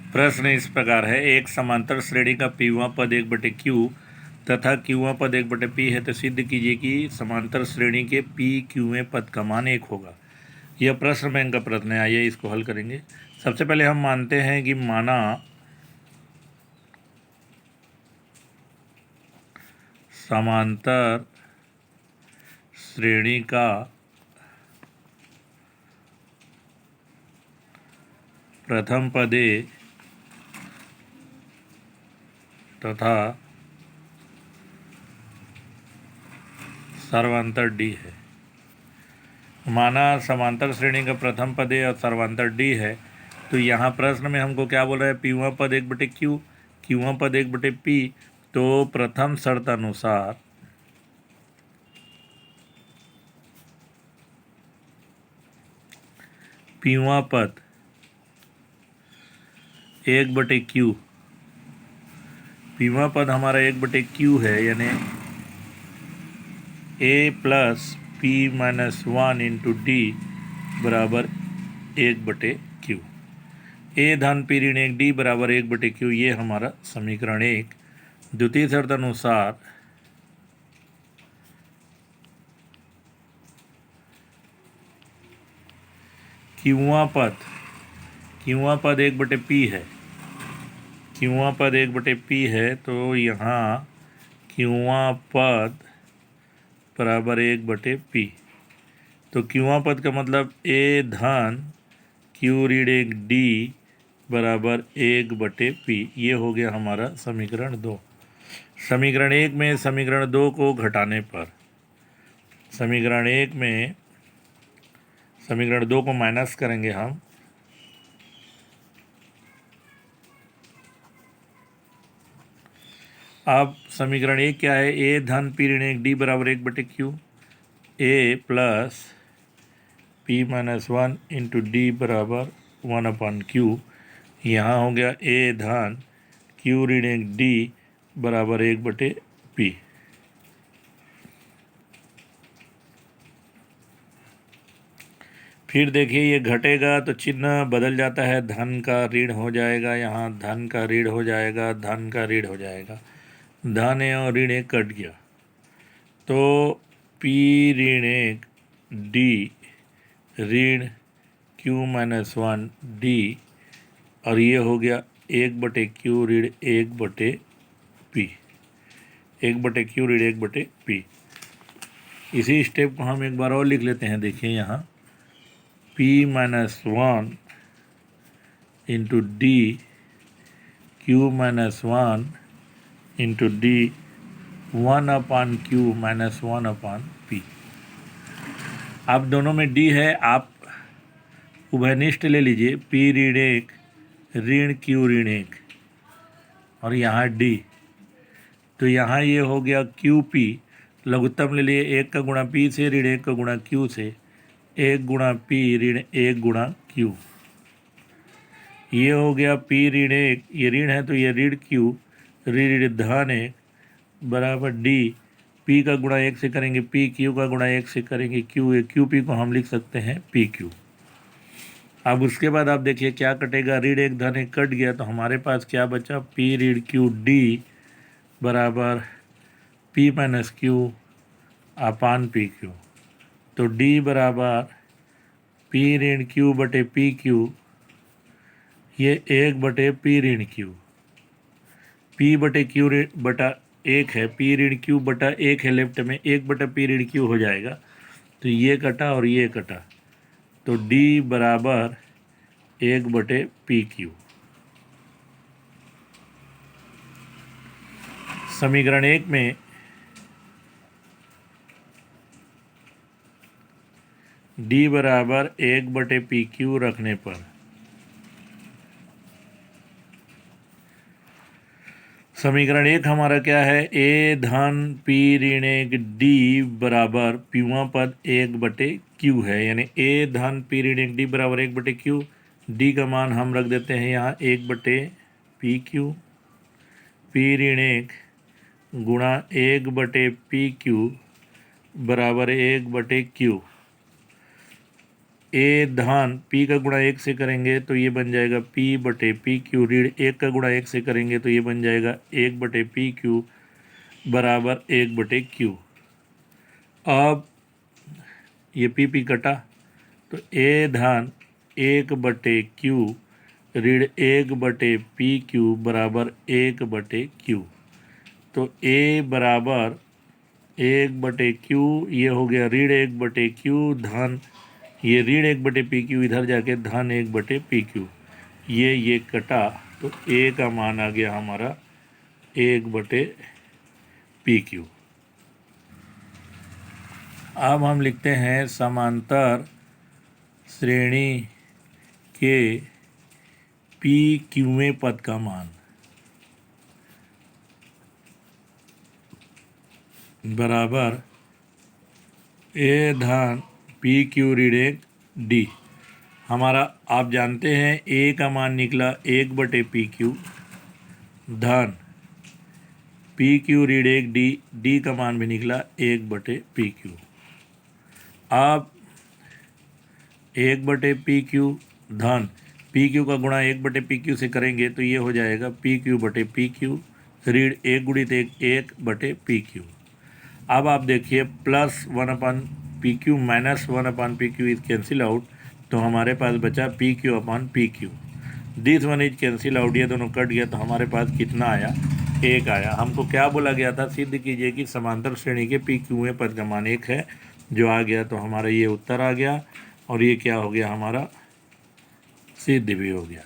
प्रश्न इस प्रकार है, एक समांतर श्रेणी का पीवां पद 1/q तथा क्यूवां पद 1/p है तो सिद्ध कीजिए कि समांतर श्रेणी के पी क्यूवें पद का मान 1 होगा। यह प्रश्न बैंक का प्रश्न है। आइए इसको हल करेंगे। सबसे पहले हम मानते हैं कि माना समांतर श्रेणी का प्रथम पद ए तथा सर्वांतर डी है। माना समांतर श्रेणी का प्रथम पद ए और सर्वांतर डी है, तो यहाँ प्रश्न में हमको क्या बोल रहा है, पीवां पद 1/q, क्यूवां पद 1/p। तो प्रथम शर्त अनुसार पीवां पद 1/q, पीवां पद हमारा 1/q है, यानी a plus p minus 1 into D बराबर 1/q। ए धन पी ऋण 1 डी बराबर 1/q, ये हमारा समीकरण 1। द्वितीय शर्त अनुसार क्यूवां पद 1/p है, क्यूवां पद 1/p है, तो यहाँ क्यूवां पद बराबर 1/p। तो क्यूवां पद का मतलब ए धन क्यू ऋण 1 डी बराबर 1/p। ये हो गया हमारा समीकरण 2। समीकरण 1 में समीकरण 2 को घटाने पर समीकरण 1 में समीकरण 2 को माइनस करेंगे हम, अब समीकरण 1 क्या है, ए धन पी ऋण 1 डी बराबर 1/q, A plus p minus 1 into D बराबर 1/q। यहाँ हो गया ए धन क्यू ऋण 1 डी बराबर 1/p। फिर देखिए ये घटेगा तो चिन्ह बदल जाता है, धन का ऋण हो जाएगा, यहाँ धन का ऋण हो जाएगा, धन का ऋण हो जाएगा, धन और ऋण 1 कट गया, तो p ऋण 1 डी ऋण q माइनस 1 डी, और ये हो गया 1/q ऋण 1/p, 1/q ऋण 1/p। इसी स्टेप को हम एक बार और लिख लेते हैं। देखिए यहाँ p minus 1 into D q minus 1 into D 1/q minus 1/p। अब दोनों में d है, आप उभयनिष्ठ ले लीजिए, p ऋण 1 ऋण q ऋण 1 और यहाँ d, तो यहाँ ये हो गया QP, लघुत्तम ले लिए 1 का गुणा p से ऋण 1 का गुणा q से, 1 गुणा p ऋण 1 गुणा q। ये हो गया p ऋण 1, ये ऋण है तो ये ऋण q ऋण धन 1 बराबर d, p का गुणा 1 से करेंगे p, q का गुणा 1 से करेंगे q, QP को हम लिख सकते हैं PQ। अब उसके बाद आप देखिए क्या कटेगा, ऋण 1 धन 1 कट गया, तो हमारे पास क्या बचा, p ऋण q d बराबर p माइनस q अपान PQ। तो d बराबर p ऋण q बटे PQ, ये 1/p ऋण q, p बटे q बटा 1 है, p ऋण q बटा 1 है लेफ्ट में, 1/p ऋण q हो जाएगा, तो ये कटा और ये कटा, तो d बराबर 1/PQ। समीकरण 1 में d बराबर 1/PQ रखने पर समीकरण 1 हमारा क्या है, a धन p ऋण 1 d बराबर पीवां पद 1/q है, यानी a धन p ऋण 1 d बराबर 1/q। d का मान हम रख देते हैं यहाँ 1/PQ, p ऋण 1 गुणा 1/PQ बराबर 1/q। ए धन पी का गुणा 1 से करेंगे तो ये बन जाएगा पी बटे पी क्यू, ऋण 1 का गुणा 1 से करेंगे तो ये बन जाएगा 1 बटे पी क्यू बराबर 1 बटे क्यू। अब ये पी कटा तो ए धन 1 बटे क्यू ऋण 1 बटे पी क्यू बराबर 1 बटे क्यू। तो ए बराबर 1 बटे क्यू, ये हो गया ऋण 1 बटे क्यू धन ये ऋण 1 बटे पी क्यू इधर जाके धन 1 बटे पी क्यू, ये कटा तो ए का मान आ गया हमारा 1 बटे पी क्यू। अब हम लिखते हैं समांतर श्रेणी के पी क्यूवें पद का मान बराबर ए धन पी क्यू ऋण 1 डी। हमारा आप जानते हैं ए का मान निकला 1 बटे पी क्यू धन पी क्यू ऋण 1 डी, डी का मान भी निकला 1 बटे पी क्यू। अब 1 बटे पी क्यू धन पी क्यू का गुणा 1 बटे पी क्यू से करेंगे तो ये हो जाएगा पी क्यू बटे पी क्यू ऋण 1 गुणित 1 बटे पी क्यू। अब आप देखिए plus 1 upon P Q minus 1 upon P Q is cancel out, तो हमारे पास बचा P Q upon P Q. This one is cancel out, ये दोनों कट गया तो हमारे पास कितना आया 1 आया। हमको क्या बोला गया था, सिद्ध कीजिए कि समांतर श्रेणी के पी क्यू पद का मान 1 है, जो आ गया तो हमारा ये उत्तर आ गया और ये क्या हो गया हमारा सिद्ध भी हो गया।